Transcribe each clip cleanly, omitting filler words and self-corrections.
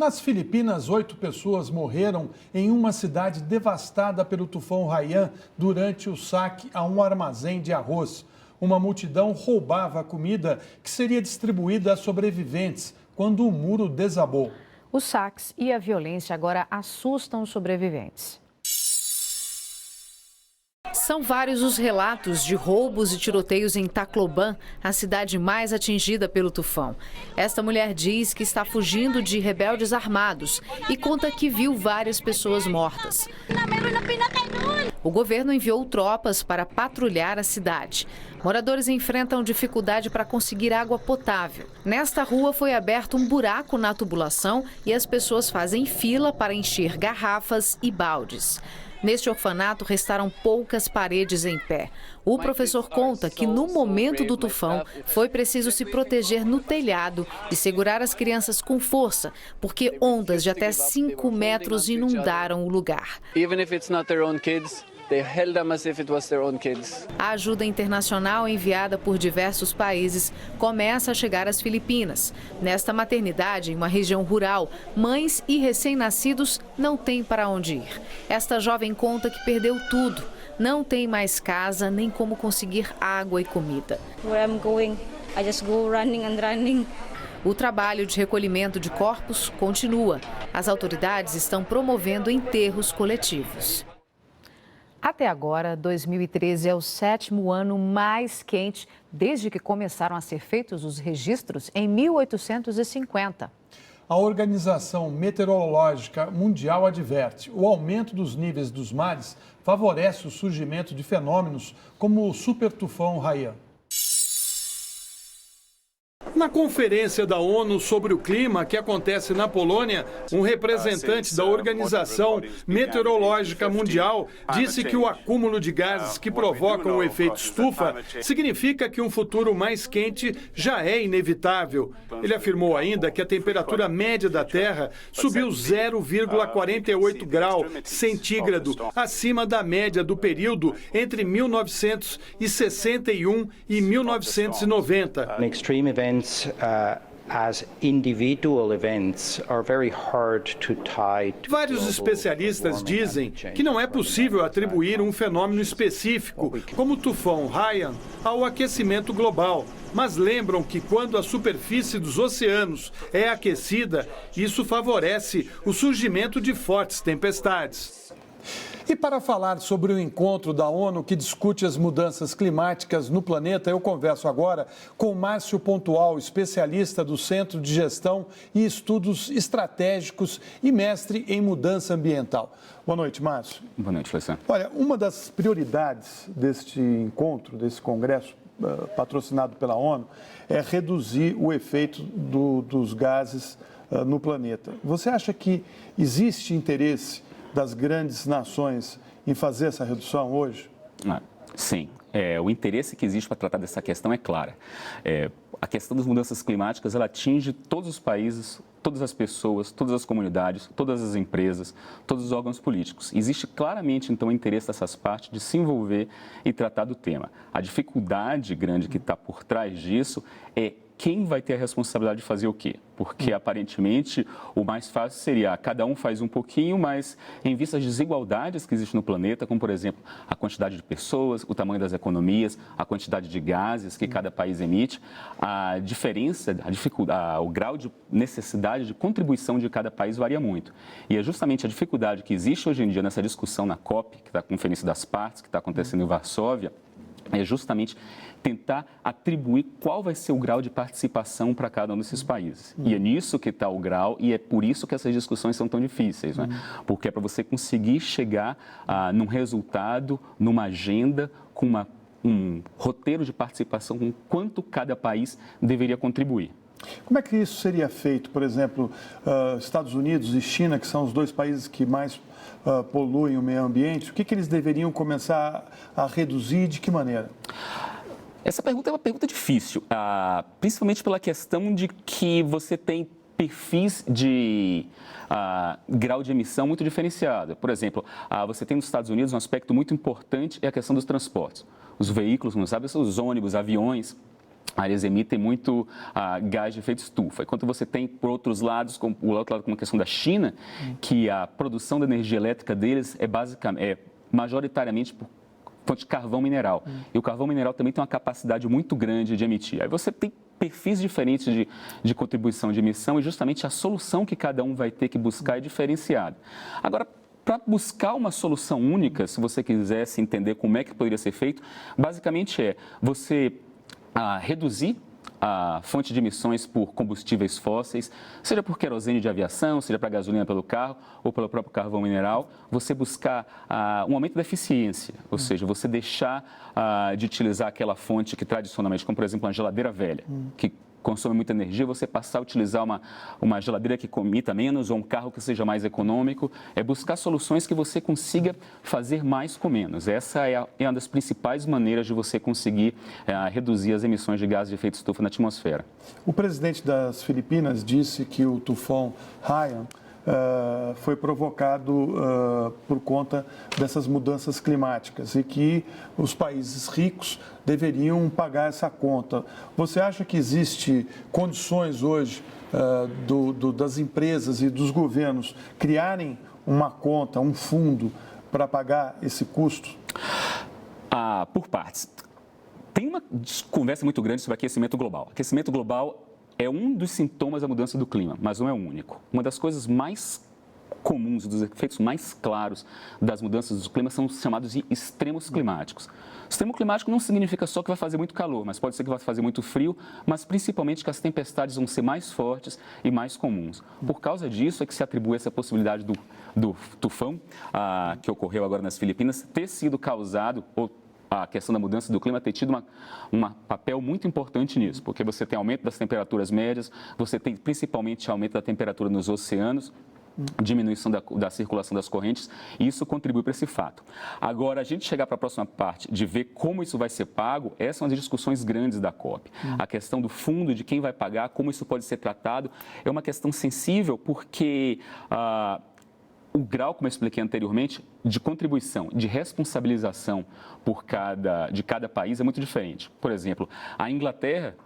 Nas Filipinas, 8 pessoas morreram em uma cidade devastada pelo tufão Haiyan durante o saque a um armazém de arroz. Uma multidão roubava a comida que seria distribuída a sobreviventes quando o muro desabou. Os saques e a violência agora assustam os sobreviventes. São vários os relatos de roubos e tiroteios em Tacloban, a cidade mais atingida pelo tufão. Esta mulher diz que está fugindo de rebeldes armados e conta que viu várias pessoas mortas. O governo enviou tropas para patrulhar a cidade. Moradores enfrentam dificuldade para conseguir água potável. Nesta rua foi aberto um buraco na tubulação e as pessoas fazem fila para encher garrafas e baldes. Neste orfanato restaram poucas paredes em pé. O professor conta que no momento do tufão foi preciso se proteger no telhado e segurar as crianças com força, porque ondas de até 5 metros inundaram o lugar. A ajuda internacional enviada por diversos países começa a chegar às Filipinas. Nesta maternidade, em uma região rural, mães e recém-nascidos não têm para onde ir. Esta jovem conta que perdeu tudo. Não tem mais casa, nem como conseguir água e comida. O trabalho de recolhimento de corpos continua. As autoridades estão promovendo enterros coletivos. Até agora, 2013 é o 7º ano mais quente desde que começaram a ser feitos os registros em 1850. A Organização Meteorológica Mundial adverte: o aumento dos níveis dos mares favorece o surgimento de fenômenos como o supertufão Haiyan. Na conferência da ONU sobre o clima que acontece na Polônia, um representante da Organização Meteorológica Mundial disse que o acúmulo de gases que provocam o efeito estufa significa que um futuro mais quente já é inevitável. Ele afirmou ainda que a temperatura média da Terra subiu 0,48 grau centígrado acima da média do período entre 1961 e 1990. Vários especialistas dizem que não é possível atribuir um fenômeno específico, como o tufão Haiyan, ao aquecimento global, mas lembram que quando a superfície dos oceanos é aquecida, isso favorece o surgimento de fortes tempestades. E para falar sobre o encontro da ONU que discute as mudanças climáticas no planeta, eu converso agora com Márcio Pontual, especialista do Centro de Gestão e Estudos Estratégicos e mestre em mudança ambiental. Boa noite, Márcio. Boa noite, Alessandro. Olha, uma das prioridades deste encontro, desse congresso patrocinado pela ONU, é reduzir o efeito dos gases no planeta. Você acha que existe interesse das grandes nações em fazer essa redução hoje? Sim. O interesse que existe para tratar dessa questão é clara. A questão das mudanças climáticas, ela atinge todos os países, todas as pessoas, todas as comunidades, todas as empresas, todos os órgãos políticos. Existe claramente, então, o interesse dessas partes de se envolver e tratar do tema. A dificuldade grande que está por trás disso é quem vai ter a responsabilidade de fazer o quê? Porque, aparentemente, o mais fácil seria cada um faz um pouquinho, mas em vista das desigualdades que existem no planeta, como, por exemplo, a quantidade de pessoas, o tamanho das economias, a quantidade de gases que cada país emite, a diferença, o grau de necessidade de contribuição de cada país varia muito. E é justamente a dificuldade que existe hoje em dia nessa discussão na COP, que está a Conferência das Partes, que está acontecendo em Varsóvia, é justamente tentar atribuir qual vai ser o grau de participação para cada um desses países. E é nisso que está o grau e é por isso que essas discussões são tão difíceis, né? Porque é para você conseguir chegar num resultado, numa agenda, com um roteiro de participação, com quanto cada país deveria contribuir. Como é que isso seria feito? Por exemplo, Estados Unidos e China, que são os dois países que mais poluem o meio ambiente, o que eles deveriam começar a reduzir e de que maneira? Essa pergunta é uma pergunta difícil, principalmente pela questão de que você tem perfis de grau de emissão muito diferenciado. Por exemplo, você tem nos Estados Unidos um aspecto muito importante, é a questão dos transportes. Os veículos, não sabe, os ônibus, aviões. eles emitem muito gás de efeito estufa. Enquanto você tem, por outros lados, como a questão da China, que a produção da energia elétrica deles é majoritariamente por fonte de carvão mineral. E o carvão mineral também tem uma capacidade muito grande de emitir. Aí você tem perfis diferentes de contribuição de emissão e justamente a solução que cada um vai ter que buscar é diferenciada. Agora, para buscar uma solução única, se você quisesse entender como é que poderia ser feito, basicamente você reduzir a fonte de emissões por combustíveis fósseis, seja por querosene de aviação, seja para gasolina pelo carro ou pelo próprio carvão mineral, você buscar um aumento da eficiência, ou seja, você deixar de utilizar aquela fonte que tradicionalmente, como por exemplo uma geladeira velha, que consome muita energia, você passar a utilizar uma geladeira que emita menos ou um carro que seja mais econômico, é buscar soluções que você consiga fazer mais com menos. Essa é uma das principais maneiras de você conseguir reduzir as emissões de gases de efeito estufa na atmosfera. O presidente das Filipinas disse que o tufão Haiyan foi provocado por conta dessas mudanças climáticas e que os países ricos deveriam pagar essa conta. Você acha que existe condições hoje das empresas e dos governos criarem uma conta, um fundo para pagar esse custo? Por partes. Tem uma conversa muito grande sobre aquecimento global. Aquecimento global é um dos sintomas da mudança do clima, mas não é o único. Uma das coisas mais comuns, dos efeitos mais claros das mudanças do clima são os chamados de extremos climáticos. Extremo climático não significa só que vai fazer muito calor, mas pode ser que vai fazer muito frio, mas principalmente que as tempestades vão ser mais fortes e mais comuns. Por causa disso é que se atribui essa possibilidade do tufão que ocorreu agora nas Filipinas ter sido causado a questão da mudança do clima ter tido um papel muito importante nisso, porque você tem aumento das temperaturas médias, você tem principalmente aumento da temperatura nos oceanos, diminuição da circulação das correntes, e isso contribui para esse fato. Agora, a gente chegar para a próxima parte de ver como isso vai ser pago, essas são as discussões grandes da COP. A questão do fundo, de quem vai pagar, como isso pode ser tratado, é uma questão sensível porque o grau, como eu expliquei anteriormente, de contribuição, de responsabilização de cada país é muito diferente. Por exemplo, a Inglaterra,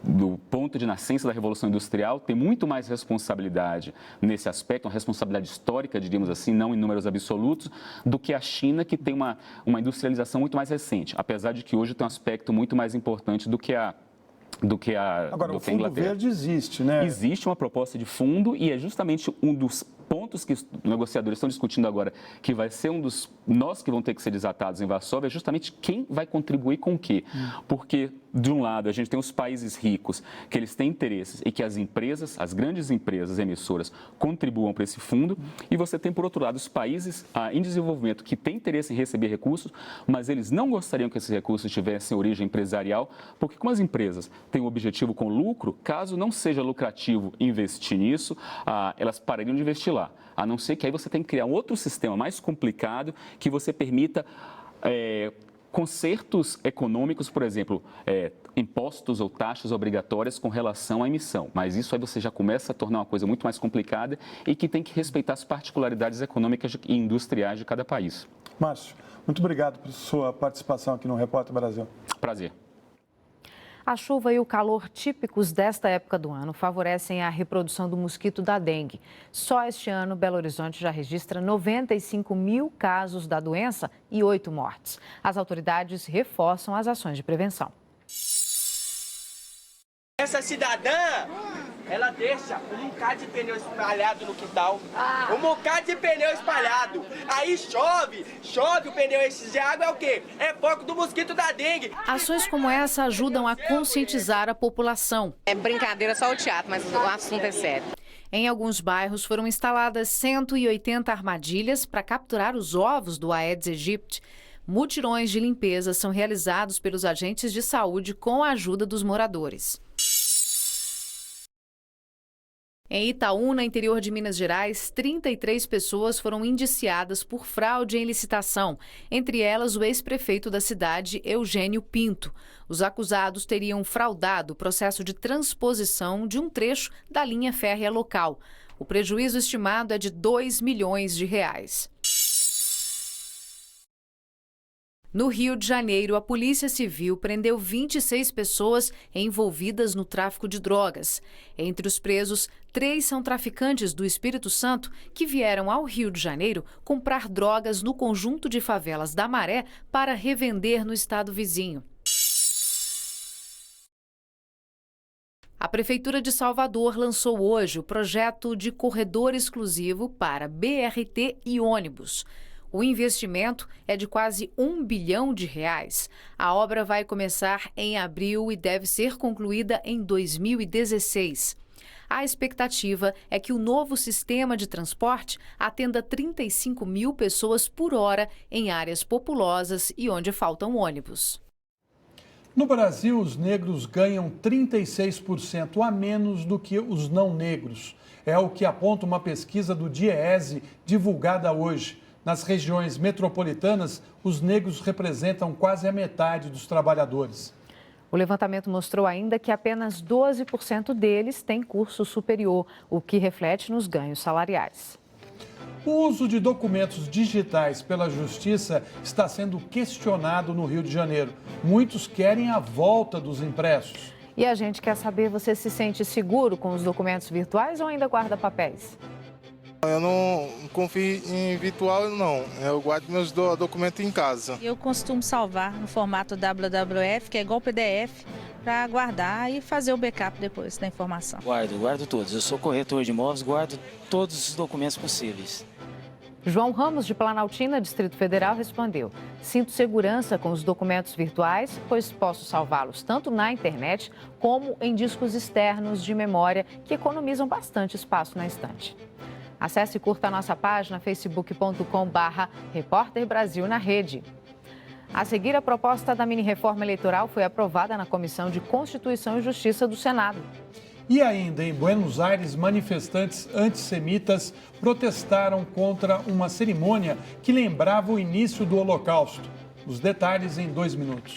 do ponto de nascença da Revolução Industrial, tem muito mais responsabilidade nesse aspecto, uma responsabilidade histórica, diríamos assim, não em números absolutos, do que a China, que tem uma industrialização muito mais recente, apesar de que hoje tem um aspecto muito mais importante do que a Agora, o Fundo Verde existe, né? Existe uma proposta de fundo e é justamente um dos pontos que os negociadores estão discutindo agora, que vai ser um dos nós que vão ter que ser desatados em Varsóvia, é justamente quem vai contribuir com o quê. Porque, de um lado, a gente tem os países ricos, que eles têm interesses e que as empresas, as grandes empresas emissoras, contribuam para esse fundo, e você tem, por outro lado, os países em desenvolvimento que têm interesse em receber recursos, mas eles não gostariam que esses recursos tivessem origem empresarial, porque como as empresas têm um objetivo com lucro, caso não seja lucrativo investir nisso, elas parariam de investir lá. A não ser que aí você tem que criar um outro sistema mais complicado que você permita consertos econômicos, por exemplo, impostos ou taxas obrigatórias com relação à emissão. Mas isso aí você já começa a tornar uma coisa muito mais complicada e que tem que respeitar as particularidades econômicas e industriais de cada país. Márcio, muito obrigado por sua participação aqui no Repórter Brasil. Prazer. A chuva e o calor típicos desta época do ano favorecem a reprodução do mosquito da dengue. Só este ano, Belo Horizonte já registra 95 mil casos da doença e 8 mortes. As autoridades reforçam as ações de prevenção. Essa cidadã, ela deixa um bocado de pneu espalhado no quintal, um bocado de pneu espalhado. Aí chove, o pneu enche de água, é o quê? É foco do mosquito da dengue. Ações como essa ajudam a conscientizar a população. É brincadeira, só o teatro, mas o assunto é sério. Em alguns bairros foram instaladas 180 armadilhas para capturar os ovos do Aedes aegypti. Mutirões de limpeza são realizados pelos agentes de saúde com a ajuda dos moradores. Em Itaúna, interior de Minas Gerais, 33 pessoas foram indiciadas por fraude em licitação, entre elas o ex-prefeito da cidade, Eugênio Pinto. Os acusados teriam fraudado o processo de transposição de um trecho da linha férrea local. O prejuízo estimado é de R$ 2 milhões. No Rio de Janeiro, a Polícia Civil prendeu 26 pessoas envolvidas no tráfico de drogas. Entre os presos, 3 são traficantes do Espírito Santo que vieram ao Rio de Janeiro comprar drogas no conjunto de favelas da Maré para revender no estado vizinho. A Prefeitura de Salvador lançou hoje o projeto de corredor exclusivo para BRT e ônibus. O investimento é de quase R$1 bilhão. A obra vai começar em abril e deve ser concluída em 2016. A expectativa é que o novo sistema de transporte atenda 35 mil pessoas por hora em áreas populosas e onde faltam ônibus. No Brasil, os negros ganham 36% a menos do que os não negros. É o que aponta uma pesquisa do DIEESE divulgada hoje. Nas regiões metropolitanas, os negros representam quase a metade dos trabalhadores. O levantamento mostrou ainda que apenas 12% deles têm curso superior, o que reflete nos ganhos salariais. O uso de documentos digitais pela Justiça está sendo questionado no Rio de Janeiro. Muitos querem a volta dos impressos. E a gente quer saber, você se sente seguro com os documentos virtuais ou ainda guarda papéis? Eu não confio em virtual, não. Eu guardo meus documentos em casa. Eu costumo salvar no formato WWF, que é igual PDF, para guardar e fazer o backup depois da informação. Guardo todos. Eu sou corretor de imóveis, guardo todos os documentos possíveis. João Ramos, de Planaltina, Distrito Federal, respondeu: sinto segurança com os documentos virtuais, pois posso salvá-los tanto na internet como em discos externos de memória, que economizam bastante espaço na estante. Acesse e curta a nossa página facebook.com/Repórter Brasil na rede. A seguir, a proposta da mini-reforma eleitoral foi aprovada na Comissão de Constituição e Justiça do Senado. E ainda em Buenos Aires, manifestantes antissemitas protestaram contra uma cerimônia que lembrava o início do Holocausto. Os detalhes em 2 minutos.